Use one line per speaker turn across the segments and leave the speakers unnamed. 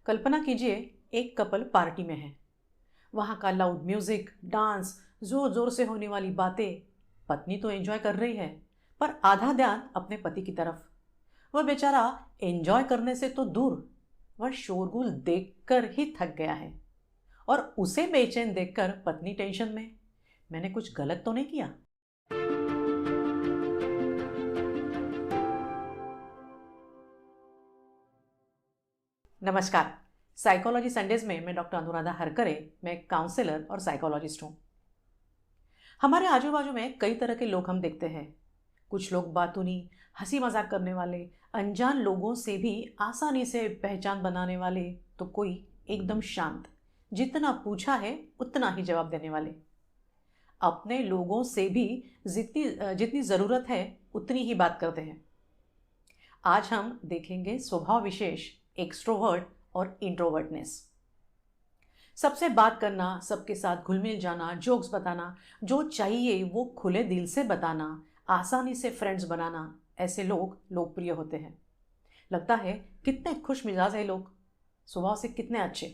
कल्पना कीजिए, एक couple party में है। वहाँ का लाउड म्यूजिक, डांस, जोर जोर से होने वाली बातें। पत्नी तो एंजॉय कर रही है, पर आधा ध्यान अपने पति की तरफ। वह बेचारा एंजॉय करने से तो दूर, वह शोरगुल देखकर ही थक गया है। और उसे बेचैन देखकर पत्नी टेंशन में, मैंने कुछ गलत तो नहीं किया। नमस्कार। साइकोलॉजी संडेज में मैं डॉक्टर अनुराधा हरकरे। मैं एक काउंसलर और साइकोलॉजिस्ट हूँ। हमारे आजू बाजू में कई तरह के लोग हम देखते हैं। कुछ लोग बातूनी, हंसी मजाक करने वाले, अनजान लोगों से भी आसानी से पहचान बनाने वाले, तो कोई एकदम शांत, जितना पूछा है उतना ही जवाब देने वाले। अपने लोगों से भी जितनी जितनी ज़रूरत है उतनी ही बात करते हैं। आज हम देखेंगे स्वभाव विशेष, एक्सट्रोवर्ट और इंट्रोवर्टनेस। सबसे बात करना, सबके साथ घुल मिल जाना, जोक्स बताना, जो चाहिए वो खुले दिल से बताना, आसानी से फ्रेंड्स बनाना, ऐसे लोग लोकप्रिय होते हैं। लगता है कितने खुश मिजाज है लोग, स्वभाव से कितने अच्छे।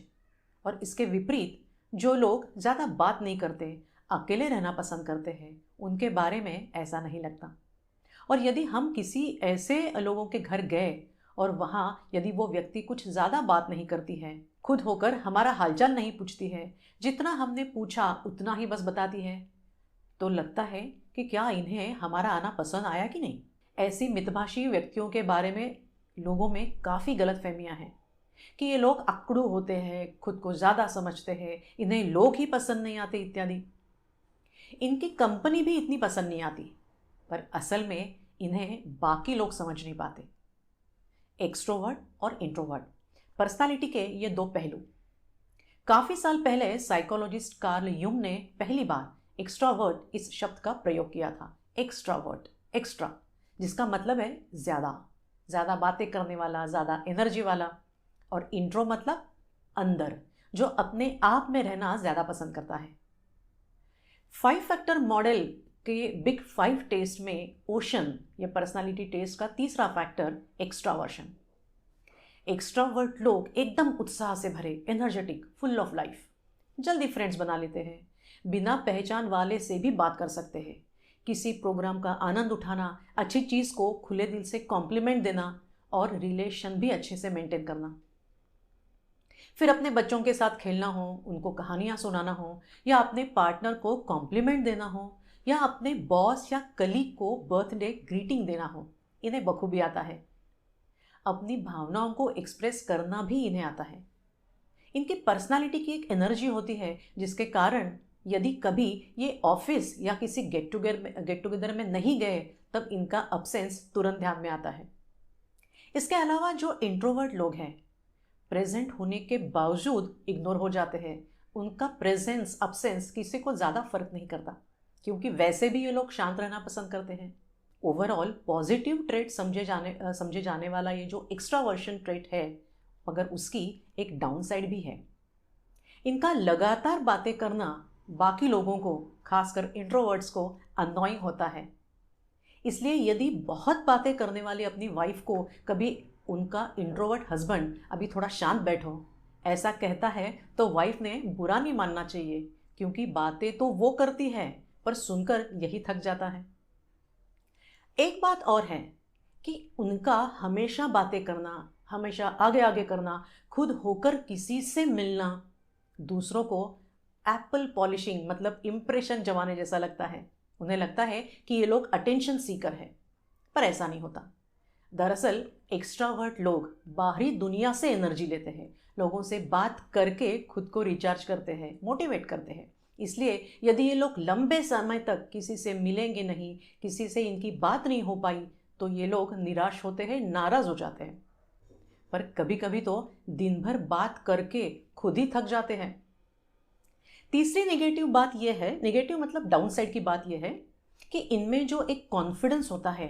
और इसके विपरीत जो लोग ज़्यादा बात नहीं करते, अकेले रहना पसंद करते हैं, उनके बारे में ऐसा नहीं लगता। और यदि हम किसी ऐसे लोगों के घर गए और वहाँ यदि वो व्यक्ति कुछ ज़्यादा बात नहीं करती है, खुद होकर हमारा हालचाल नहीं पूछती है, जितना हमने पूछा उतना ही बस बताती है, तो लगता है कि क्या इन्हें हमारा आना पसंद आया कि नहीं। ऐसी मितभाषी व्यक्तियों के बारे में लोगों में काफ़ी गलतफहमियां हैं कि ये लोग अकड़ू होते हैं, खुद को ज़्यादा समझते हैं, इन्हें लोग ही पसंद नहीं आते इत्यादि। इनकी कंपनी भी इतनी पसंद नहीं आती, पर असल में इन्हें बाकी लोग समझ नहीं पाते। एक्सट्रोवर्ट और इंट्रोवर्ट पर्सनालिटी के ये दो पहलू। काफी साल पहले साइकोलॉजिस्ट कार्ल युंग ने पहली बार एक्स्ट्रावर्ट इस शब्द का प्रयोग किया था। एक्स्ट्रावर्ट, एक्स्ट्रा, जिसका मतलब है ज्यादा, ज्यादा बातें करने वाला, ज्यादा एनर्जी वाला। और इंट्रो मतलब अंदर, जो अपने आप में रहना ज्यादा पसंद करता है। 5 फैक्टर मॉडल के बिग 5 टेस्ट में ओशन या पर्सनालिटी टेस्ट का तीसरा फैक्टर एक्स्ट्रावर्शन। एक्स्ट्रावर्ट लोग एकदम उत्साह से भरे, एनर्जेटिक, फुल ऑफ लाइफ, जल्दी फ्रेंड्स बना लेते हैं, बिना पहचान वाले से भी बात कर सकते हैं, किसी प्रोग्राम का आनंद उठाना, अच्छी चीज़ को खुले दिल से कॉम्प्लीमेंट देना और रिलेशन भी अच्छे से मेंटेन करना। फिर अपने बच्चों के साथ खेलना हो, उनको कहानियाँ सुनाना हो, या अपने पार्टनर को कॉम्प्लीमेंट देना हो, या अपने बॉस या कलीग को बर्थडे ग्रीटिंग देना हो, इन्हें बखूबी आता है। अपनी भावनाओं को एक्सप्रेस करना भी इन्हें आता है। इनकी पर्सनालिटी की एक एनर्जी होती है, जिसके कारण यदि कभी ये ऑफिस या किसी गेट टुगेदर में नहीं गए, तब इनका अब्सेंस तुरंत ध्यान में आता है। इसके अलावा जो इंट्रोवर्ट लोग हैं, प्रेजेंट होने के बावजूद इग्नोर हो जाते हैं। उनका प्रेजेंस अब्सेंस किसी को ज़्यादा फर्क नहीं करता, क्योंकि वैसे भी ये लोग शांत रहना पसंद करते हैं। ओवरऑल पॉजिटिव ट्रेट समझे जाने वाला ये जो एक्स्ट्रावर्शन ट्रेट है, मगर उसकी एक डाउन साइड भी है। इनका लगातार बातें करना बाकी लोगों को, खासकर इंट्रोवर्ट्स को, अननोइंग होता है। इसलिए यदि बहुत बातें करने वाली अपनी वाइफ को कभी उनका इंट्रोवर्ट हस्बैंड अभी थोड़ा शांत बैठो ऐसा कहता है, तो वाइफ ने बुरा नहीं मानना चाहिए, क्योंकि बातें तो वो करती है, पर सुनकर यही थक जाता है। एक बात और है कि उनका हमेशा बातें करना, हमेशा आगे आगे करना, खुद होकर किसी से मिलना, दूसरों को एप्पल पॉलिशिंग मतलब इम्प्रेशन जमाने जैसा लगता है। उन्हें लगता है कि ये लोग अटेंशन सीकर है, पर ऐसा नहीं होता। दरअसल एक्स्ट्रावर्ट लोग बाहरी दुनिया से एनर्जी लेते हैं, लोगों से बात करके खुद को रिचार्ज करते हैं, मोटिवेट करते हैं। इसलिए यदि ये लोग लंबे समय तक किसी से मिलेंगे नहीं, किसी से इनकी बात नहीं हो पाई, तो ये लोग निराश होते हैं, नाराज हो जाते हैं। पर कभी कभी तो दिन भर बात करके खुद ही थक जाते हैं। तीसरी नेगेटिव बात यह है, नेगेटिव मतलब डाउन साइड की बात यह है कि इनमें जो एक कॉन्फिडेंस होता है,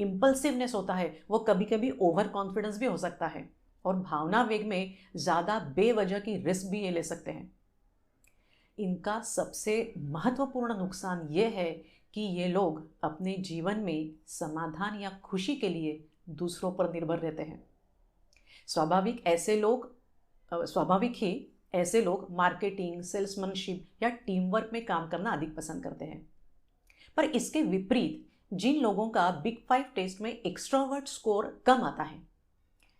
इम्पल्सिवनेस होता है, वो कभी कभी ओवर कॉन्फिडेंस भी हो सकता है, और भावना वेग में ज़्यादा बेवजह की रिस्क भी ये ले सकते हैं। इनका सबसे महत्वपूर्ण नुकसान ये है कि ये लोग अपने जीवन में समाधान या खुशी के लिए दूसरों पर निर्भर रहते हैं। स्वाभाविक ऐसे लोग स्वाभाविक ही ऐसे लोग मार्केटिंग, सेल्समैनशिप या टीम वर्क में काम करना अधिक पसंद करते हैं। पर इसके विपरीत जिन लोगों का बिग 5 टेस्ट में एक्सट्रोवर्ट स्कोर कम आता है,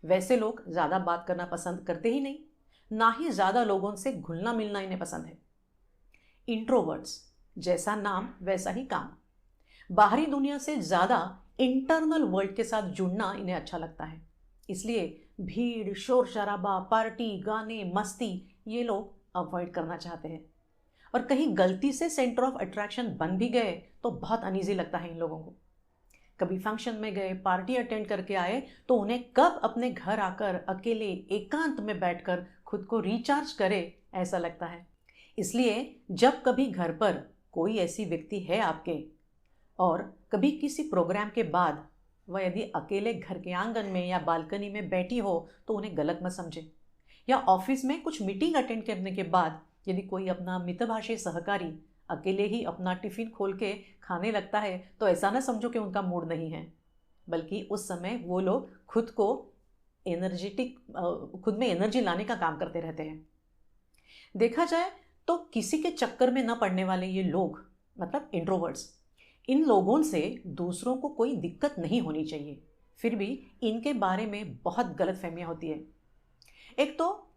वैसे लोग ज़्यादा बात करना पसंद करते ही नहीं, ना ही ज़्यादा लोगों से घुलना मिलना इन्हें पसंद है। इंट्रोवर्ट्स, जैसा नाम वैसा ही काम। बाहरी दुनिया से ज़्यादा इंटरनल वर्ल्ड के साथ जुड़ना इन्हें अच्छा लगता है। इसलिए भीड़, शोर शराबा, पार्टी, गाने, मस्ती ये लोग अवॉइड करना चाहते हैं। और कहीं गलती से सेंटर ऑफ अट्रैक्शन बन भी गए तो बहुत अनईजी लगता है इन लोगों को। कभी फंक्शन में गए, पार्टी अटेंड करके आए तो उन्हें कब अपने घर आकर अकेले एकांत में बैठकर खुद को रिचार्ज करे ऐसा लगता है। इसलिए जब कभी घर पर कोई ऐसी व्यक्ति है आपके, और कभी किसी प्रोग्राम के बाद वह यदि अकेले घर के आंगन में या बालकनी में बैठी हो तो उन्हें गलत मत समझे। या ऑफिस में कुछ मीटिंग अटेंड करने के बाद यदि कोई अपना मितभाषी सहकारी अकेले ही अपना टिफिन खोल के खाने लगता है तो ऐसा ना समझो कि उनका मूड नहीं है, बल्कि उस समय वो लोग खुद को खुद में एनर्जी लाने का काम करते रहते हैं। देखा जाए तो किसी के चक्कर में न पड़ने वाले ये लोग, मतलब इंट्रोवर्ट्स, इन लोगों से दूसरों को कोई दिक्कत नहीं होनी चाहिए, फिर भी इनके बारे में बहुत गलतफहमियां होती है। एक तो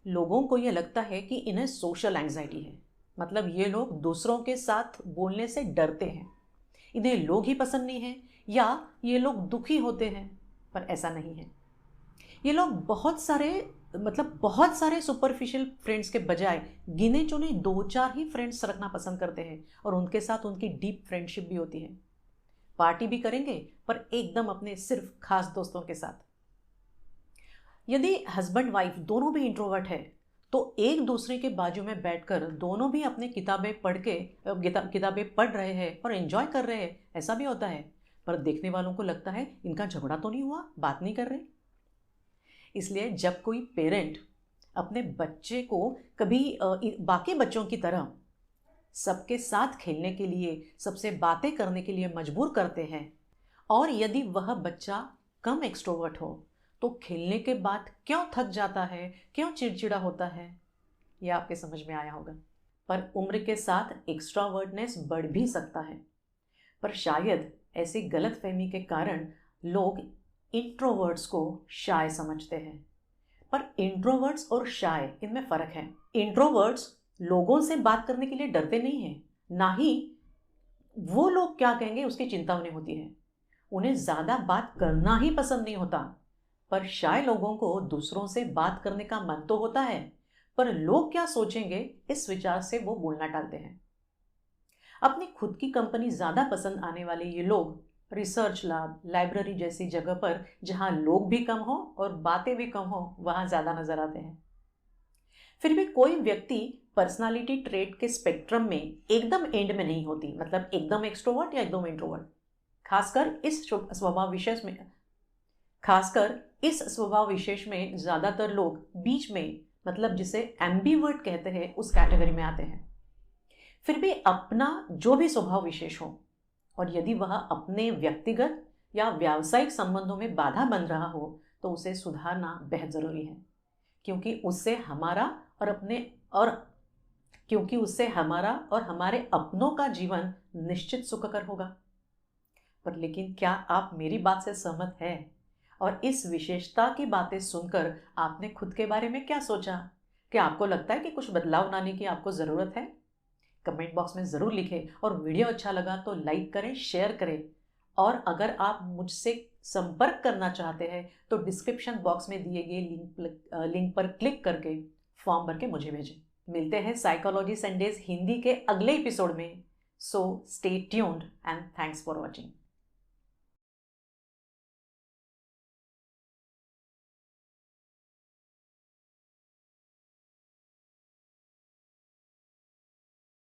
लोगों को ये लगता है कि इन्हें सोशल एंग्जाइटी है, मतलब ये लोग दूसरों के साथ बोलने से डरते हैं, इन्हें लोग ही पसंद नहीं हैं, या ये लोग दुखी होते हैं। पर ऐसा नहीं है। ये लोग बहुत सारे सुपरफिशियल फ्रेंड्स के बजाय गिने चुने 2-4 ही फ्रेंड्स रखना पसंद करते हैं, और उनके साथ उनकी डीप फ्रेंडशिप भी होती है। पार्टी भी करेंगे पर एकदम अपने सिर्फ खास दोस्तों के साथ। यदि हस्बैंड वाइफ दोनों भी इंट्रोवर्ट है तो एक दूसरे के बाजू में बैठकर दोनों भी अपने किताबें पढ़ रहे हैं और एंजॉय कर रहे हैं, ऐसा भी होता है। पर देखने वालों को लगता है इनका झगड़ा तो नहीं हुआ, बात नहीं कर रहे। इसलिए जब कोई पेरेंट अपने बच्चे को कभी बाकी बच्चों की तरह सबके साथ खेलने के लिए, सबसे बातें करने के लिए मजबूर करते हैं, और यदि वह बच्चा कम एक्सट्रोवर्ट हो तो खेलने के बाद क्यों थक जाता है, क्यों चिड़चिड़ा होता है, यह आपके समझ में आया होगा। पर उम्र के साथ एक्स्ट्रावर्टनेस बढ़ भी सकता है, पर शायद ऐसी गलतफहमी के कारण लोग इंट्रोवर्ट्स को शाय समझते हैं। पर इंट्रोवर्ट्स और शाय, इनमें फ़र्क है। इंट्रोवर्ट्स लोगों से बात करने के लिए डरते नहीं हैं, ना ही वो लोग क्या कहेंगे उसकी चिंता उन्हें होती है। उन्हें ज़्यादा बात करना ही पसंद नहीं होता। पर शाय लोगों को दूसरों से बात करने का मन तो होता है, पर लोग क्या सोचेंगे इस विचार से वो बोलना टालते हैं। अपनी खुद की कंपनी ज़्यादा पसंद आने वाले ये लोग रिसर्च लैब, लाइब्रेरी जैसी जगह पर जहाँ लोग भी कम हो और बातें भी कम हो, वहाँ ज़्यादा नजर आते हैं। फिर भी कोई व्यक्ति पर्सनालिटी ट्रेट के स्पेक्ट्रम में एकदम एंड में नहीं होती, मतलब एकदम एक्सट्रोवर्ट या एकदम इंट्रोवर्ट। खासकर इस स्वभाव विशेष में ज़्यादातर लोग बीच में, मतलब जिसे एम्बीवर्ट कहते हैं, उस कैटेगरी में आते हैं। फिर भी अपना जो भी स्वभाव विशेष हो, और यदि वह अपने व्यक्तिगत या व्यावसायिक संबंधों में बाधा बन रहा हो तो उसे सुधारना बेहद ज़रूरी है, क्योंकि उससे हमारा और हमारे अपनों का जीवन निश्चित सुखकर होगा। पर लेकिन क्या आप मेरी बात से सहमत हैं? और इस विशेषता की बातें सुनकर आपने खुद के बारे में क्या सोचा? क्या आपको लगता है कि कुछ बदलाव लाने की आपको ज़रूरत है? कमेंट बॉक्स में ज़रूर लिखें, और वीडियो अच्छा लगा तो लाइक करें, शेयर करें। और अगर आप मुझसे संपर्क करना चाहते हैं तो डिस्क्रिप्शन बॉक्स में दिए गए लिंक पर क्लिक करके फॉर्म भर के मुझे भेजें। मिलते हैं साइकोलॉजी संडेज हिंदी के अगले एपिसोड में। So stay tuned and thanks for watching.